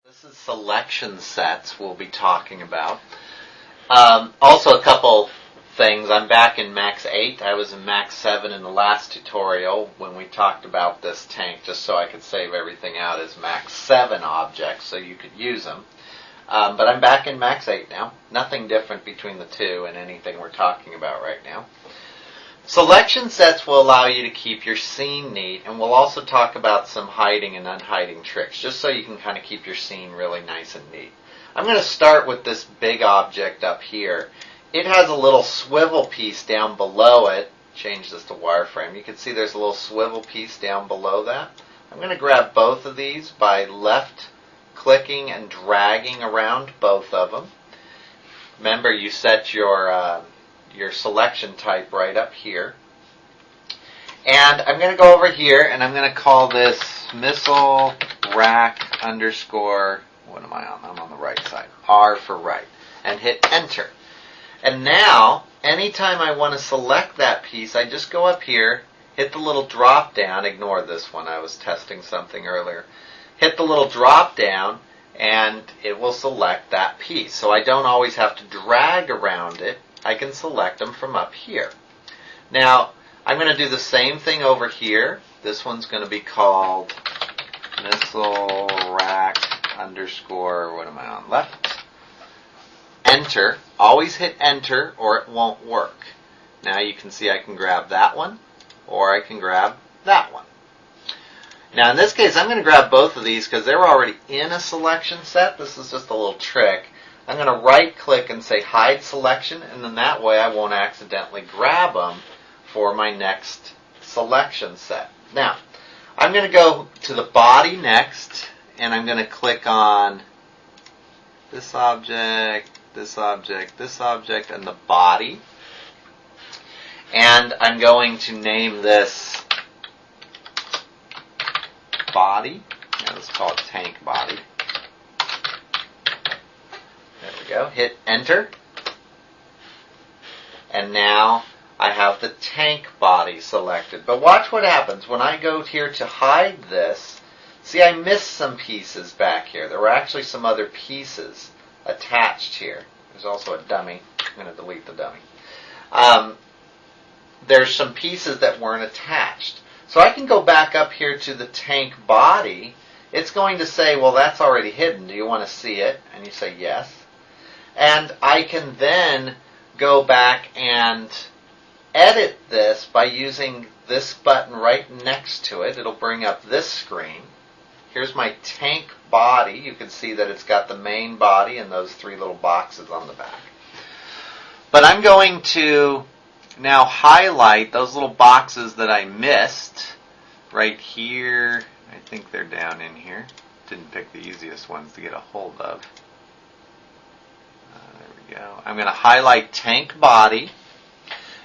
This is selection sets we'll be talking about. Also a couple things. I'm back in Max 8. I was in Max 7 in the last tutorial when we talked about this tank, just so I could save everything out as Max 7 objects so you could use them. But I'm back in Max 8 now. Nothing different between the two and anything we're talking about right now. Selection sets will allow you to keep your scene neat, and we'll also talk about some hiding and unhiding tricks, just so you can kind of keep your scene really nice and neat. I'm going to start with this big object up here. It has a little swivel piece down below it. Change this to wireframe. You can see there's a little swivel piece down below that. I'm going to grab both of these by left clicking and dragging around both of them. Remember, you set your selection type right up here. And I'm going to go over here and I'm going to call this missile rack underscore, what am I on? I'm on the right side. R for right. And hit enter. And now, anytime I want to select that piece, I just go up here, hit the little drop down, ignore this one, I was testing something earlier. Hit the little drop down and it will select that piece. So I don't always have to drag around it. I can select them from up here. Now, I'm going to do the same thing over here. This one's going to be called missile rack underscore, what am I on, left? Enter. Always hit enter or it won't work. Now you can see I can grab that one or I can grab that one. Now in this case I'm going to grab both of these because they're already in a selection set. This is just a little trick. I'm going to right click and say hide selection, and then that way I won't accidentally grab them for my next selection set. Now, I'm going to go to the body next, and I'm going to click on this object, this object, this object, and the body. And I'm going to name this body. Now let's call it tank body. There we go. Hit enter. And now I have the tank body selected. But watch what happens when I go here to hide this. See, I missed some pieces back here. There were actually some other pieces attached here. There's also a dummy. I'm going to delete the dummy. There's some pieces that weren't attached. So I can go back up here to the tank body. It's going to say, well, that's already hidden. Do you want to see it? And you say yes. And I can then go back and edit this by using this button right next to it. It'll bring up this screen. Here's my tank body. You can see that it's got the main body and those three little boxes on the back. But I'm going to now highlight those little boxes that I missed right here. I think they're down in here. Didn't pick the easiest ones to get a hold of. There we go. I'm going to highlight tank body.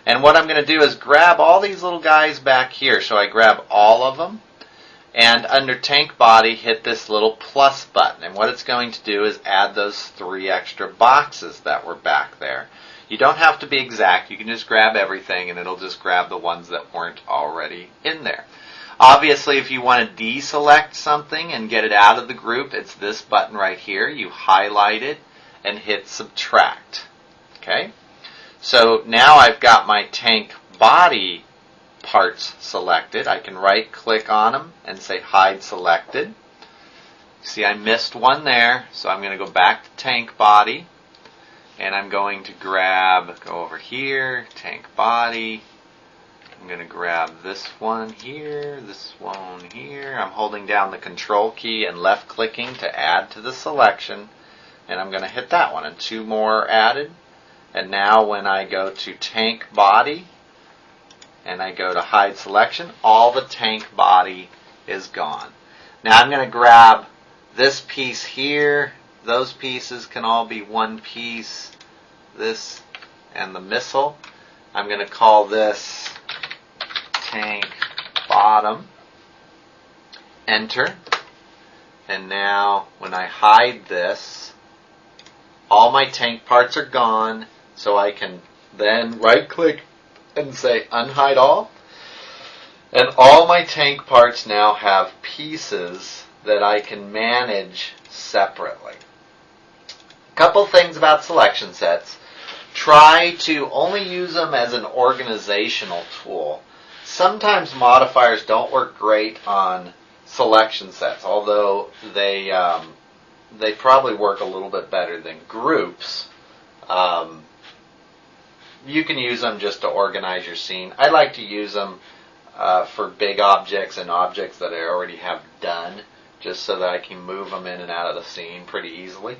And what I'm going to do is grab all these little guys back here. So I grab all of them. And under tank body, hit this little plus button. And what it's going to do is add those three extra boxes that were back there. You don't have to be exact. You can just grab everything and it'll just grab the ones that weren't already in there. Obviously, if you want to deselect something and get it out of the group, it's this button right here. You highlight it and hit subtract. Okay? So now I've got my tank body parts selected. I can right click on them and say hide selected. See, I missed one there, so I'm going to go back to tank body and I'm going to go over here, tank body. I'm going to grab this one here, this one here. I'm holding down the control key and left clicking to add to the selection. And I'm going to hit that one, and two more added. And now when I go to tank body and I go to hide selection, all the tank body is gone. Now I'm going to grab this piece here. Those pieces can all be one piece. This and the missile. I'm going to call this tank bottom. Enter. And now when I hide this, all my tank parts are gone, so I can then right click and say unhide all. And all my tank parts now have pieces that I can manage separately. A couple things about selection sets. Try to only use them as an organizational tool. Sometimes modifiers don't work great on selection sets, although they probably work a little bit better than groups. You can use them just to organize your scene. I like to use them for big objects and objects that I already have done, just so that I can move them in and out of the scene pretty easily.